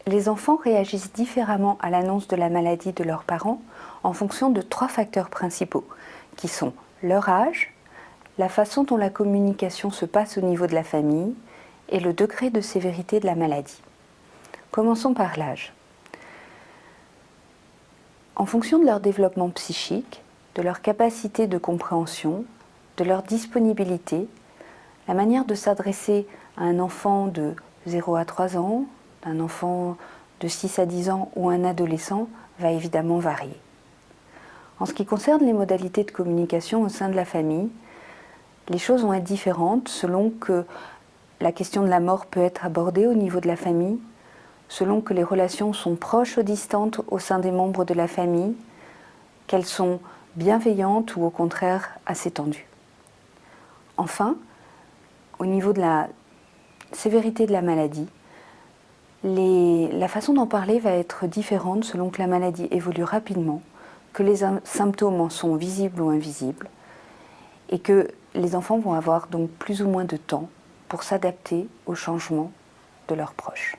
Les enfants réagissent différemment à l'annonce de la maladie de leurs parents en fonction de 3 facteurs principaux, qui sont leur âge, la façon dont la communication se passe au niveau de la famille et le degré de sévérité de la maladie. Commençons par l'âge. En fonction de leur développement psychique, de leur capacité de compréhension, de leur disponibilité, la manière de s'adresser à un enfant de 0 à 3 ans, un enfant de 6 à 10 ans ou un adolescent va évidemment varier. En ce qui concerne les modalités de communication au sein de la famille, les choses vont être différentes selon que la question de la mort peut être abordée au niveau de la famille, selon que les relations sont proches ou distantes au sein des membres de la famille, qu'elles sont bienveillantes ou au contraire assez tendues. Enfin, au niveau de la sévérité de la maladie, la façon d'en parler va être différente selon que la maladie évolue rapidement, que les symptômes en sont visibles ou invisibles, et que les enfants vont avoir donc plus ou moins de temps pour s'adapter aux changements de leurs proches.